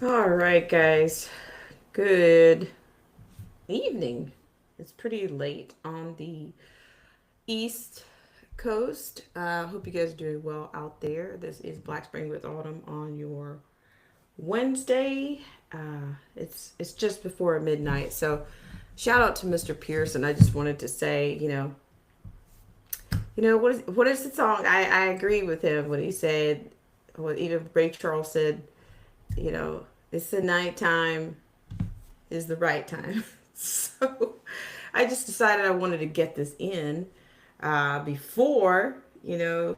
All right, guys. Good evening. It's pretty late on the East Coast. Hope you guys are doing well out there. This is Black Spring with Autumn on your Wednesday. It's just before midnight, so shout out to Mr. Pearson. I just wanted to say, what is the song? I agree with him when he said, what even Ray Charles said. It's the nighttime is the right time. So I just decided I wanted to get this in before, the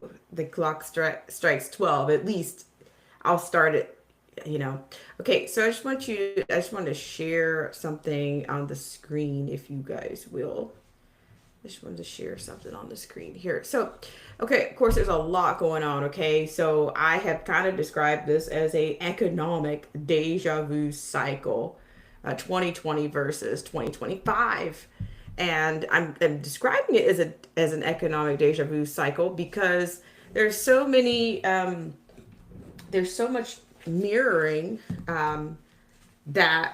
clock strikes 12. At least I'll start it. Okay, so I just want to share something on the screen if you guys will. I just wanted to share something on the screen here. So, okay, of course, there's a lot going on. Okay, so I have kind of described this as a economic deja vu cycle, 2020 versus 2025, and I'm describing it as an economic deja vu cycle because there's so many there's so much mirroring that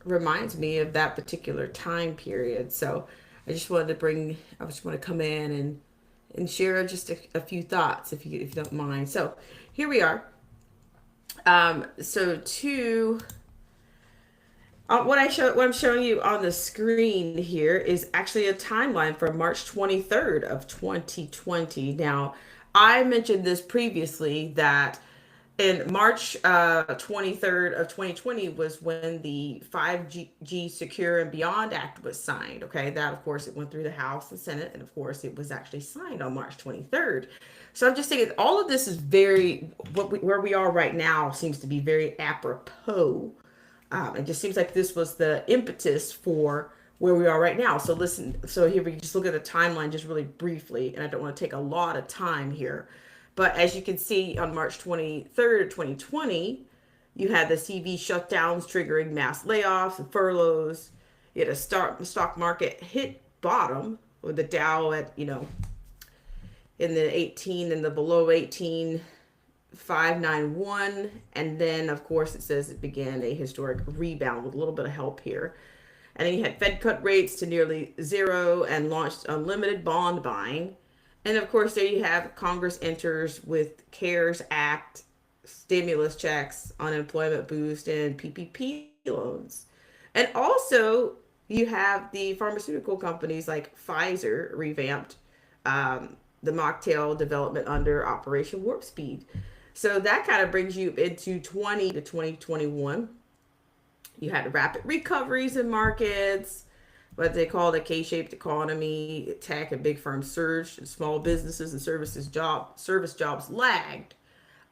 reminds me of that particular time period. So I just want to come in and share just a few thoughts if you don't mind. So here we are. So to what I'm showing you on the screen here is actually a timeline from March 23rd of 2020. Now, I mentioned this previously that in March 23rd of 2020 was when the 5G Secure and Beyond Act was signed. Okay, that of course it went through the House and Senate, and of course it was actually signed on March 23rd. So I'm just thinking all of this is where we are right now seems to be very apropos. It just seems like this was the impetus for where we are right now. So listen, so here we just look at the timeline just really briefly, and I don't want to take a lot of time here. But as you can see on March 23rd, 2020, you had the CV shutdowns triggering mass layoffs and furloughs. You had a stock market hit bottom with the Dow at, in the 18 and the below 18 591, and then of course it says it began a historic rebound with a little bit of help here. And then you had Fed cut rates to nearly zero and launched unlimited bond buying. And of course, there you have Congress enters with CARES Act, stimulus checks, unemployment boost, and PPP loans. And also, you have the pharmaceutical companies like Pfizer revamped the mocktail development under Operation Warp Speed. So that kind of brings you into 20 to 2021. You had rapid recoveries in markets, what they call the K-shaped economy. Tech and big firms surged, and small businesses and service jobs lagged.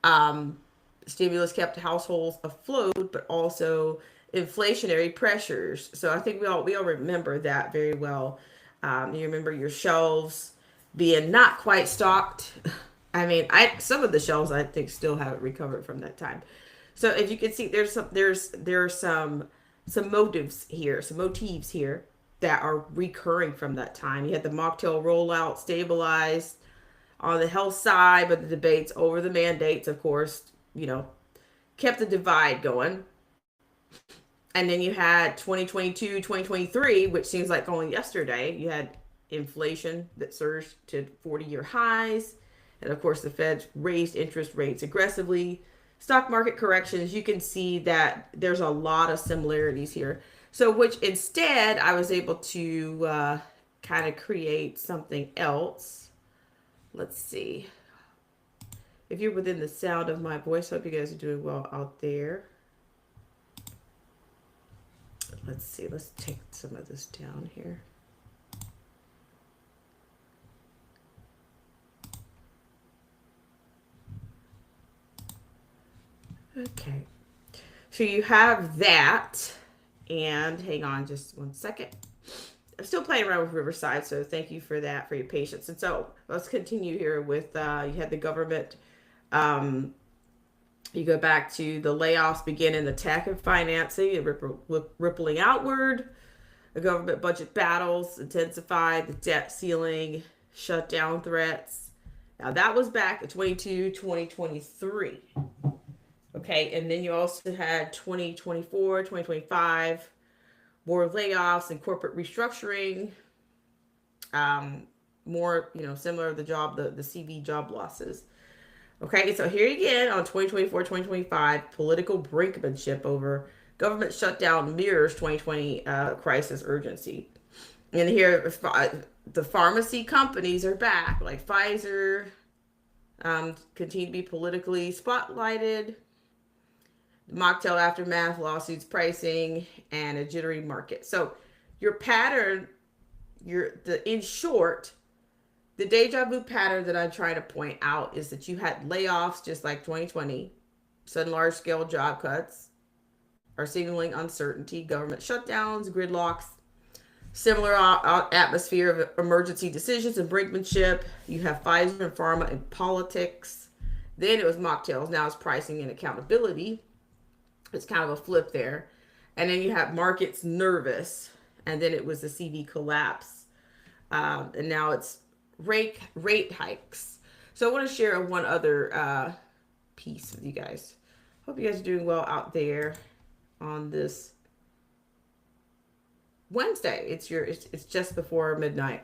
Um, Stimulus kept households afloat, but also inflationary pressures. So I think we all remember that very well. You remember your shelves being not quite stocked. I mean, I some of the shelves I think still haven't recovered from that time. So if you can see, there are some motifs here that are recurring from that time. You had the mocktail rollout stabilized on the health side, but the debates over the mandates, of course, kept the divide going. And then you had 2022, 2023, which seems like only yesterday. You had inflation that surged to 40-year highs. And of course, the Fed raised interest rates aggressively. Stock market corrections, you can see that there's a lot of similarities here. So, which instead, I was able to kind of create something else. Let's see. If you're within the sound of my voice, hope you guys are doing well out there. Let's see. Let's take some of this down here. Okay. So you have that. And hang on just one second. I'm still playing around with Riverside, so thank you for that, for your patience. And so let's continue here with you had the government. Um, you go back to the layoffs begin in the tech and financing, rippling outward. The government budget battles intensified, the debt ceiling, shutdown threats. Now that was back in 2023. Okay, and then you also had 2024, 2025, more layoffs and corporate restructuring. Um, more, similar to the CV job losses. Okay, so here again on 2024, 2025, political brinkmanship over government shutdown mirrors 2020 crisis urgency. And here, the pharmacy companies are back, like Pfizer, continue to be politically spotlighted. Mocktail aftermath, lawsuits, pricing, and a jittery market. So your pattern, in short, the deja vu pattern that I'm trying to point out is that you had layoffs just like 2020, sudden large scale job cuts, or signaling uncertainty, government shutdowns, gridlocks, similar atmosphere of emergency decisions and brinkmanship. You have Pfizer and pharma and politics. Then it was mocktails. Now it's pricing and accountability. It's kind of a flip there. And then you have markets nervous. And then it was the CV collapse. And now it's rate hikes. So I want to share one other piece with you guys. Hope you guys are doing well out there on this Wednesday. It's just before midnight.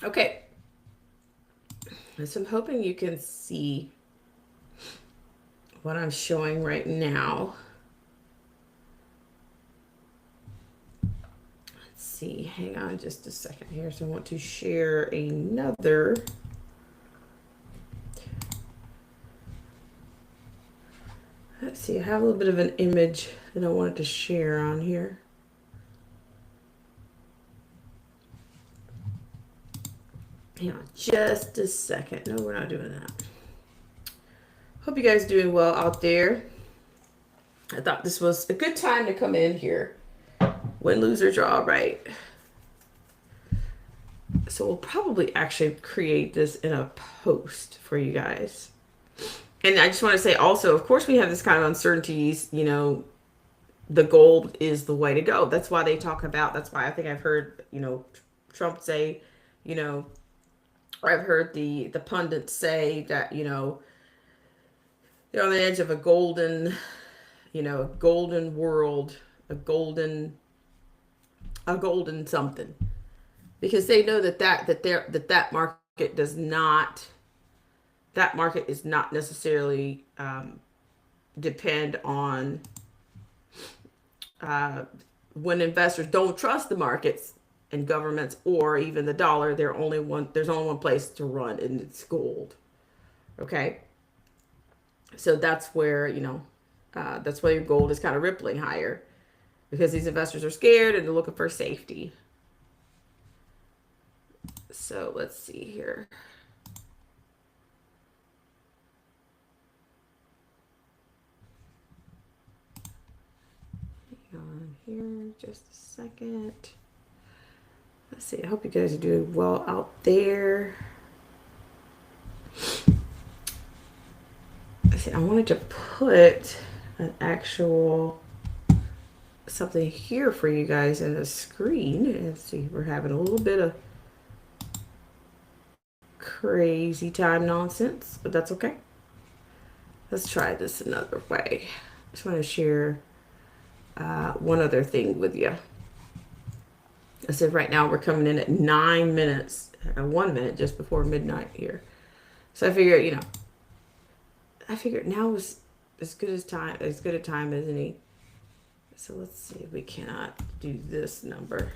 Okay. So I'm hoping you can see what I'm showing right now. Let's see. Hang on just a second here. So I want to share another. Let's see. I have a little bit of an image that I wanted to share on here. Hang on just a second. No, we're not doing that. Hope you guys are doing well out there. I thought this was a good time to come in here. Win, lose, or draw, right? So we'll probably actually create this in a post for you guys. And I just want to say also, of course, we have this kind of uncertainties, the gold is the way to go. That's why they talk about, that's why I think I've heard, Trump say, or I've heard the pundits say that, they're on the edge of a golden, golden world, a golden something, because they know that market does not, that market is not necessarily depend on when investors don't trust the markets and governments or even the dollar. There's only one place to run, and it's gold. Okay, so that's where that's why your gold is kind of rippling higher, because these investors are scared and they're looking for safety. So let's see here. Hang on here just a second. Let's see. I hope you guys are doing well out there. I wanted to put an actual something here for you guys in the screen. Let's see, we're having a little bit of crazy time nonsense, but that's okay. Let's try this another way. I just want to share one other thing with you. I said right now we're coming in at 9 minutes, 1 minute just before midnight here. So I figured, now was as good a time as any. So let's see if we cannot do this number.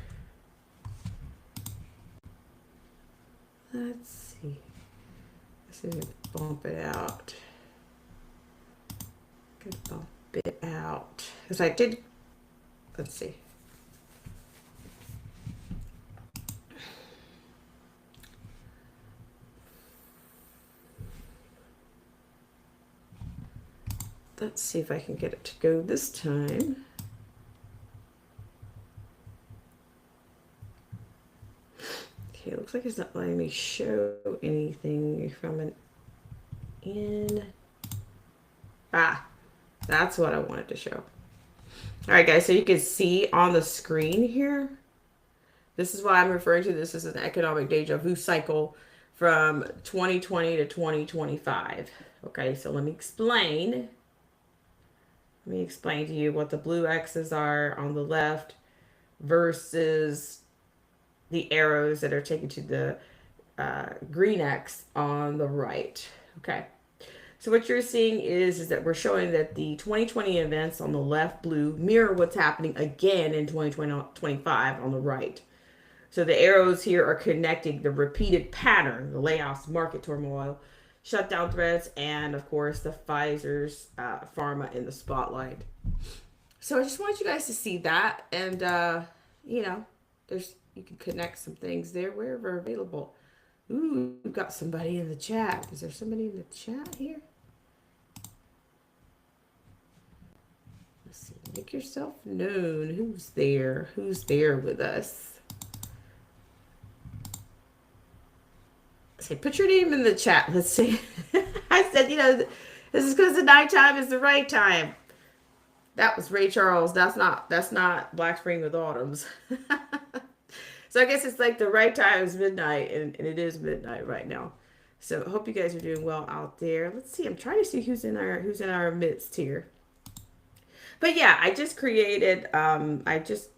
Let's see. Let's see if we can bump it out. Could bump it out. Because I did, let's see. Let's see if I can get it to go this time. Okay, it looks like it's not letting me show anything from an in. That's what I wanted to show. All right, guys, so you can see on the screen here This is why I'm referring to this as an economic deja vu cycle from 2020 to 2025. Okay, so let me explain. Let me explain to you what the blue X's are on the left versus the arrows that are taken to the green X on the right. Okay. So what you're seeing is that we're showing that the 2020 events on the left blue mirror what's happening again in 2025 on the right. So the arrows here are connecting the repeated pattern, the layoffs, market turmoil, shutdown threats, and of course the Pfizer's pharma in the spotlight. So I just want you guys to see that, and you know, there's you can connect some things there wherever available. Ooh, we've got somebody in the chat. Is there somebody in the chat here? Let's see. Make yourself known. Who's there? Who's there with us? Say, put your name in the chat. Let's see. I said, you know, this is because the nighttime is the right time. That was Ray Charles. That's not Black Spring with Autumns. So I guess it's like the right time is midnight, and it is midnight right now. So I hope you guys are doing well out there. Let's see. I'm trying to see who's in our midst here. But yeah, I just created. I just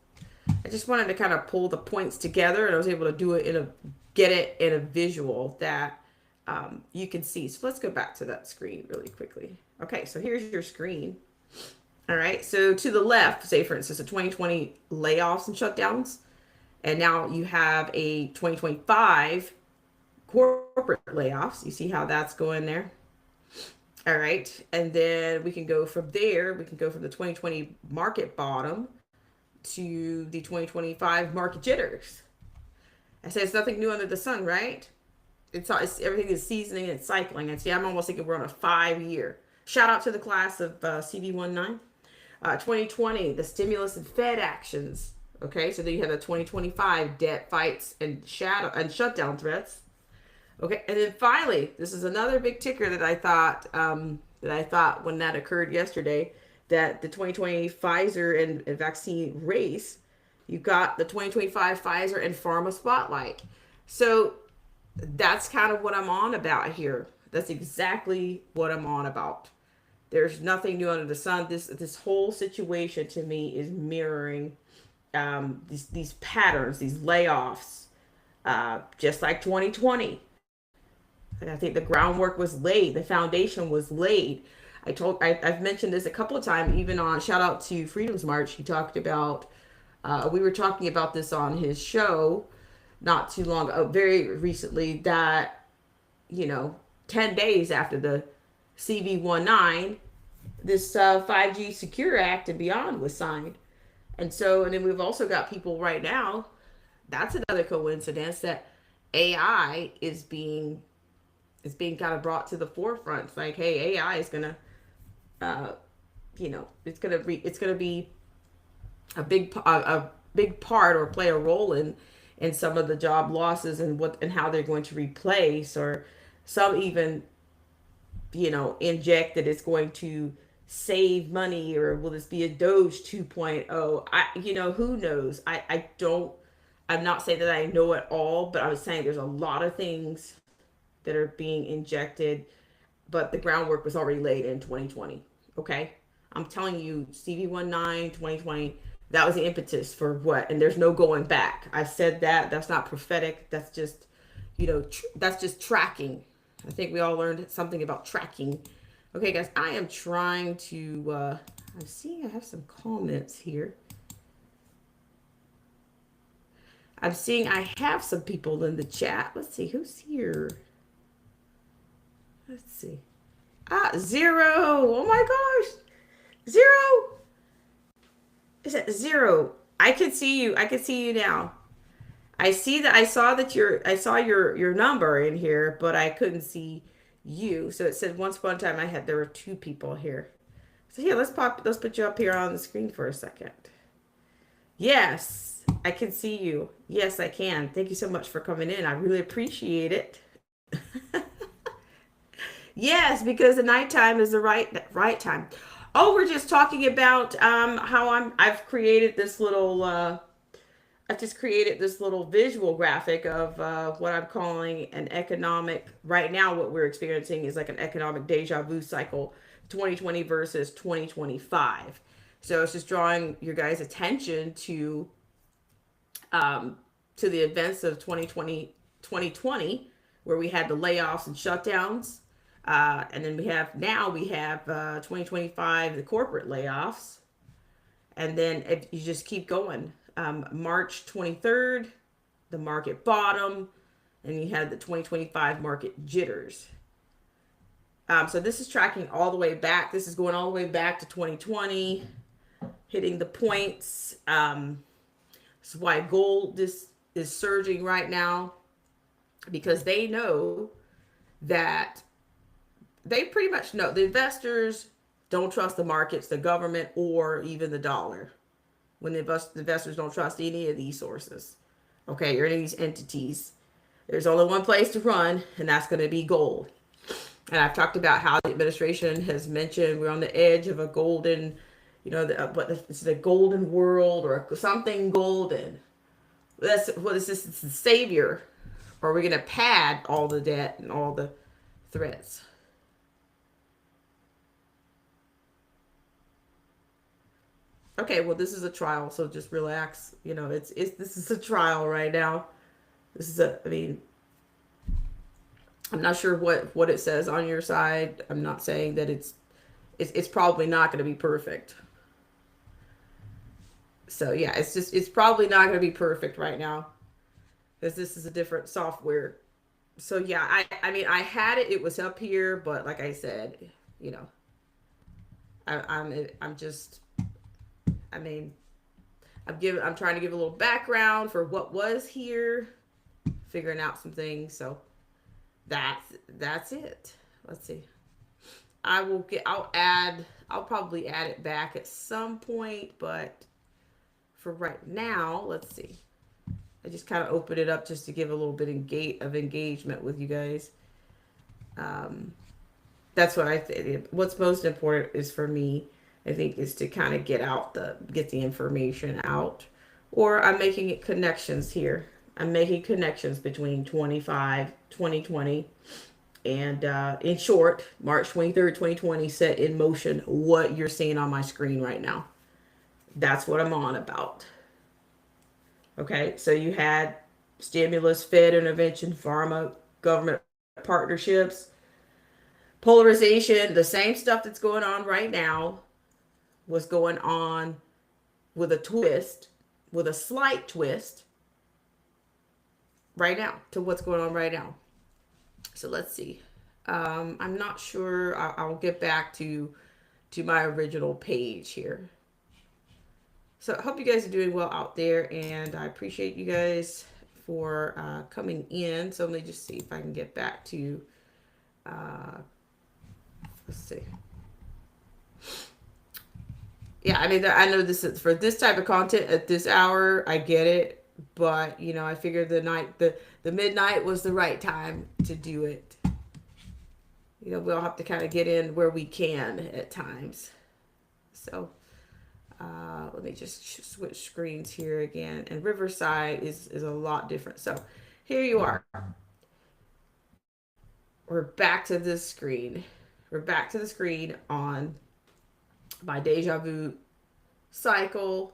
wanted to kind of pull the points together, and I was able to do it get it in a visual that you can see. So let's go back to that screen really quickly. Okay, so here's your screen. All right, so to the left, say for instance, the 2020 layoffs and shutdowns. And now you have a 2025 corporate layoffs. You see how that's going there? All right. And then we can go from there. We can go from the 2020 market bottom to the 2025 market jitters. I said it's nothing new under the sun, right? It's everything is seasoning and cycling. And see, I'm almost thinking we're on a 5-year. Shout out to the class of CV19. 2020, the stimulus and Fed actions. Okay, so then you have the 2025 debt fights and shutdown threats. Okay, and then finally, this is another big ticker that I thought when that occurred yesterday, that the 2020 Pfizer and vaccine race, you got the 2025 Pfizer and pharma spotlight. So that's kind of what I'm on about here. That's exactly what I'm on about. There's nothing new under the sun. This whole situation to me is mirroring these patterns, these layoffs, just like 2020. And I think the groundwork was laid, the foundation was laid. I've mentioned this a couple of times, even on shout out to Freedom's March. He talked about, we were talking about this on his show not too long ago, very recently, that 10 days after the CV19, this 5G Secure Act and beyond was signed. And then we've also got people right now. That's another coincidence that AI is being kind of brought to the forefront. It's like, hey, AI is gonna, it's gonna be a big part or play a role in some of the job losses and how they're going to replace, or some even, inject that it's going to save money, or will this be a Doge 2.0? Who knows? I'm not saying that I know it all, but I was saying there's a lot of things that are being injected, but the groundwork was already laid in 2020. Okay. I'm telling you, CV19, 2020, that was the impetus for what, and there's no going back. I said that. That's not prophetic. That's just, that's just tracking. I think we all learned something about tracking. Okay, guys, I am trying to, I'm seeing I have some comments here. I'm seeing I have some people in the chat. Let's see, who's here? Let's see. Zero. Oh my gosh. Zero. Is it Zero? I can see you. I can see you now. I saw your number in here, but I couldn't see you. So it said once upon a time there were 2 people here. So yeah, let's put you up here on the screen for a second. Yes, I can see you. Yes, I can. Thank you so much for coming in. I really appreciate it. Yes, because the nighttime is the right time. Oh, we're just talking about how I've created this little I just created this little visual graphic of what I'm calling an economic. Right now, what we're experiencing is like an economic deja vu cycle, 2020 versus 2025. So it's just drawing your guys' attention um, to the events of 2020, where we had the layoffs and shutdowns. And then we have 2025, the corporate layoffs. And then if you just keep going. March 23rd, the market bottom, and you had the 2025 market jitters. So this is tracking all the way back. This is going all the way back to 2020, hitting the points. This is why gold is surging right now, because they know that they pretty much know the investors don't trust the markets, the government, or even the dollar. When the investors don't trust any of these sources, okay, or any of these entities, there's only one place to run, and that's going to be gold. And I've talked about how the administration has mentioned we're on the edge of a golden, but it's the golden world or something golden. That's what is this? It's the savior, or are we going to pad all the debt and all the threats? Okay, well, this is a trial, so just relax. This is a trial right now. I mean, I'm not sure what it says on your side. I'm not saying that it's probably not going to be perfect. So yeah, it's probably not going to be perfect right now, because this is a different software. So yeah, I mean, I had it. It was up here, but like I said, you know, I'm just, I mean, I'm trying to give a little background for what was here, figuring out some things. So that's it. Let's see. I'll probably add it back at some point, but for right now, let's see. I just kind of opened it up just to give a little bit of engagement with you guys. That's what I think. What's most important is for me, I think, is to kind of get the information out. Or I'm making it connections here. I'm making connections between 2020, and in short, March 23rd, 2020 set in motion what you're seeing on my screen right now. That's what I'm on about. Okay, so you had stimulus, Fed intervention, pharma, government partnerships, polarization, the same stuff that's going on right now was going on with a twist, with a slight twist right now to what's going on right now. So let's see. I'm not sure. I'll get back to my original page here. So I hope you guys are doing well out there, and I appreciate you guys for coming in. So let me just see if I can get back to, let's see. Yeah, I mean, I know this is for this type of content at this hour. I get it, but I figured the midnight was the right time to do it. We'll have to kind of get in where we can at times. So. Let me just switch screens here again. And Riverside is a lot different. So here you are. We're back to this screen. We're back to the screen on my deja vu cycle.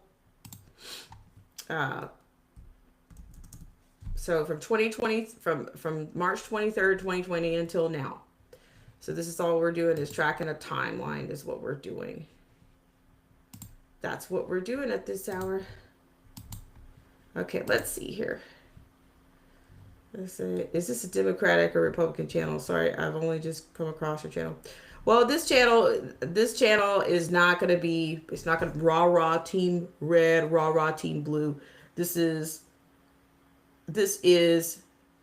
So from 2020, from March 23rd, 2020 until now. So this is all we're doing, is tracking a timeline is what we're doing. That's what we're doing at this hour. Okay, let's see here. Let's see. Is this a Democratic or Republican channel? Sorry, I've only just come across your channel. Well, this channel is not going to be, it's not going to rah team red, rah team blue. This is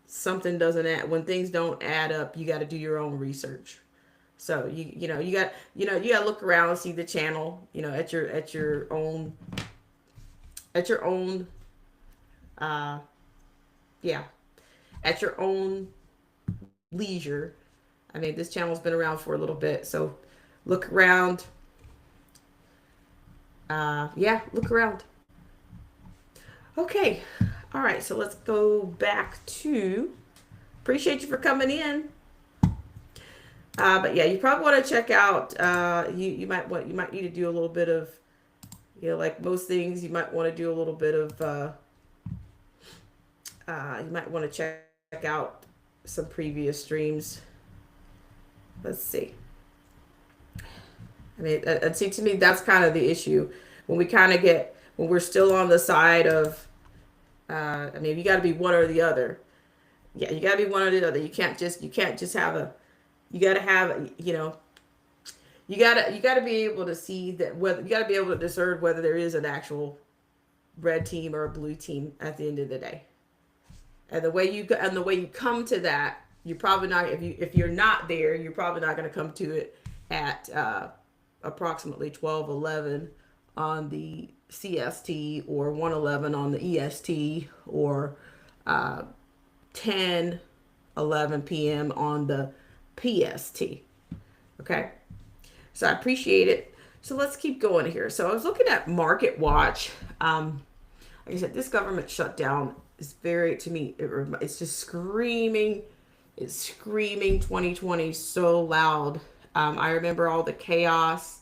something doesn't add, when things don't add up, you got to do your own research. So you got to look around and see the channel, at your own at your own leisure. I mean, this channel's been around for a little bit, so look around. Look around. Okay. All right. So let's go back to. Appreciate you for coming in. But yeah, you probably want to check out. You might need to do a little bit of, like most things, you might want to do a little bit of. You might want to check out some previous streams. Let's see. I mean, it seems to me that's kind of the issue when we kind of get when we're still on the side of. I mean, you got to be one or the other. Yeah, you got to be one or the other. You can't just have a. You got to have you gotta be able to see that whether you gotta be able to discern whether there is an actual red team or a blue team at the end of the day. And the way you come to that, you're probably not if you're not there, you're probably not going to come to it at approximately 12:11 on the CST or 1:11 on the EST or 10:11 p.m. on the PST. Okay, so I appreciate it. So let's keep going here. So I was looking at Market Watch. Like I said, this government shutdown is very, to me, it's just screaming. It's screaming 2020 so loud. I remember all the chaos.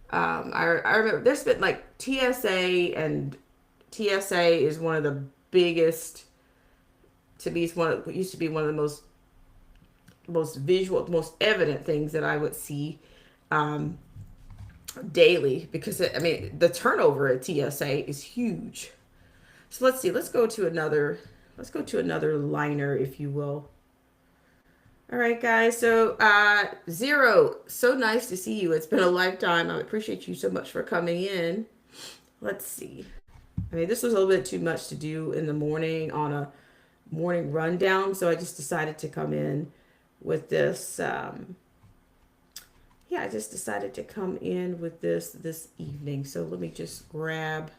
I remember there's been like TSA, and TSA is one of the biggest, to me, it's one of, it used to be one of the most visual, most evident things that I would see um, daily because I mean the turnover at TSA is huge. So let's see. Let's go to another. Let's go to another liner, if you will. All right, guys. So Zero, so nice to see you. It's been a lifetime. I appreciate you so much for coming in. Let's see. I mean, this was a little bit too much to do in the morning on a morning rundown, so I just decided to come in with this. Yeah, I just decided to come in with this evening. So let me just grab.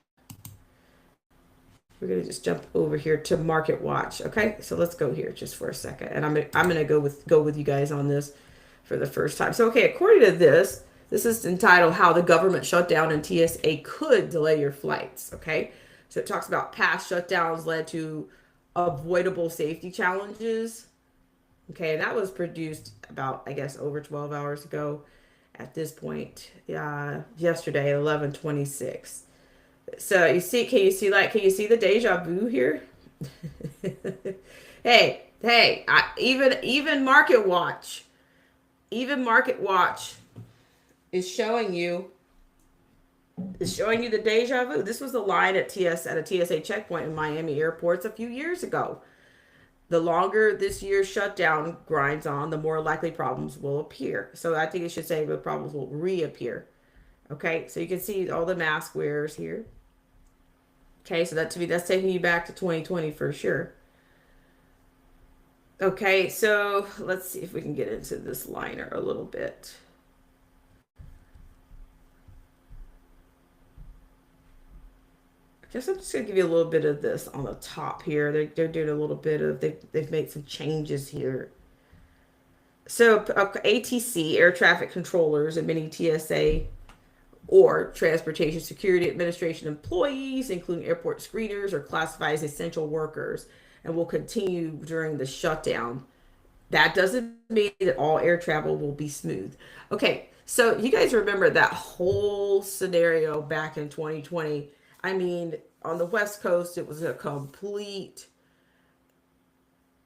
We're gonna just jump over here to Market Watch. Okay, so let's go here just for a second, and I'm gonna go with you guys on this for the first time. So okay, according to this, this is entitled "How the Government Shutdown and TSA Could Delay Your Flights." Okay, so it talks about past shutdowns led to avoidable safety challenges. Okay, and that was produced about, I guess, over 12 hours ago at this point, yesterday at 11:26. So you see, can you see the deja vu here? Hey, even Market Watch, even Market Watch is showing you the deja vu. This was a line at a TSA checkpoint in Miami airports a few years ago. The longer this year's shutdown grinds on, the more likely problems will appear. So I think it should say the problems will reappear. Okay, so you can see all the mask wearers here. Okay, so that to me, that's taking you back to 2020 for sure. Okay, so let's see if we can get into this liner a little bit. I guess I'm just gonna give you a little bit of this on the top here. They're doing a little bit of they've made some changes here. So ATC, air traffic controllers, and many TSA or Transportation Security Administration employees, including airport screeners, are classified as essential workers and will continue during the shutdown. That doesn't mean that all air travel will be smooth. Okay, so you guys remember that whole scenario back in 2020? I mean, on the West Coast, it was a complete.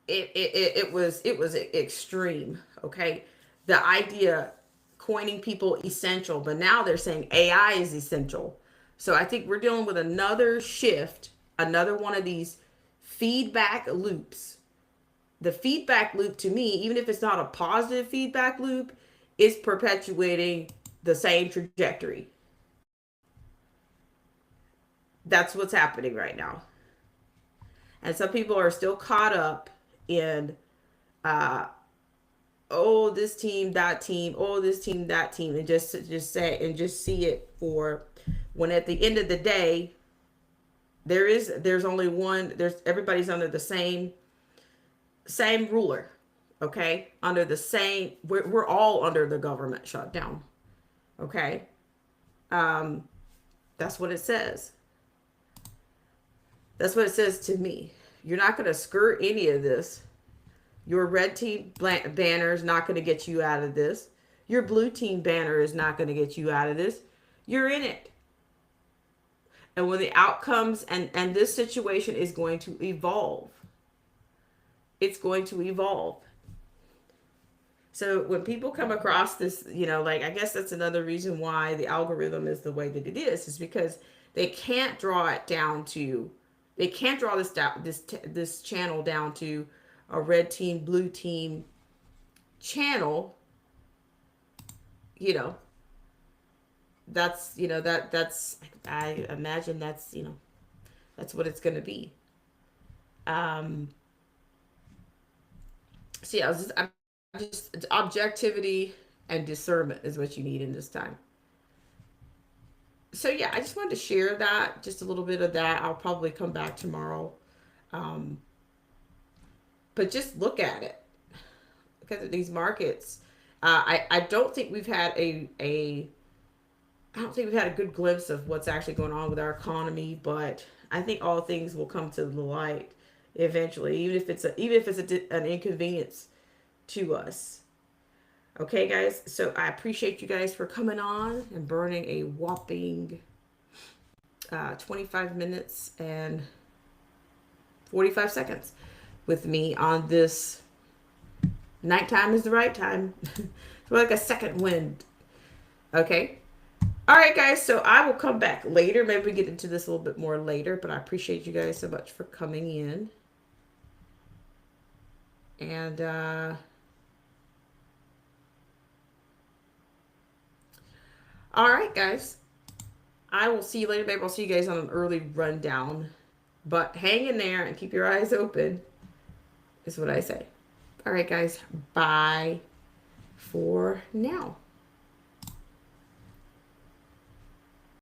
It was extreme. Okay, the idea coining people essential, but now they're saying AI is essential. So I think we're dealing with another shift, another one of these feedback loops. The feedback loop to me, even if it's not a positive feedback loop, is perpetuating the same trajectory. That's what's happening right now. And some people are still caught up in uh oh this team, that team, oh this team, that team, and just say and just see it for when at the end of the day there's only one, there's everybody's under the same ruler. Okay, under the same, we're all under the government shutdown. Okay, um that's what it says. That's what it says to me. You're not going to skirt any of this. Your red team banner is not going to get you out of this. Your blue team banner is not going to get you out of this. You're in it. And when the outcomes and this situation is going to evolve, it's going to evolve. So when people come across this, like, I guess that's another reason why the algorithm is the way that it is because they can't draw it down to, they can't draw this channel down to a red team, blue team channel. That's that's I imagine that's what it's going to be. So yeah, I'm just objectivity and discernment is what you need in this time. So yeah, I just wanted to share that, just a little bit of that. I'll probably come back tomorrow, um, but just look at it because of these markets. I don't think we've had a I don't think we've had a good glimpse of what's actually going on with our economy, but I think all things will come to the light eventually, even if it's an inconvenience to us. Okay, guys. So I appreciate you guys for coming on and burning a whopping 25 minutes and 45 seconds with me on this nighttime is the right time. It's like a second wind. Okay. All right, guys. So I will come back later. Maybe we get into this a little bit more later, but I appreciate you guys so much for coming in. And all right, guys. I will see you later. Maybe I'll see you guys on an early rundown. But hang in there and keep your eyes open, is what I say. All right, guys. Bye for now.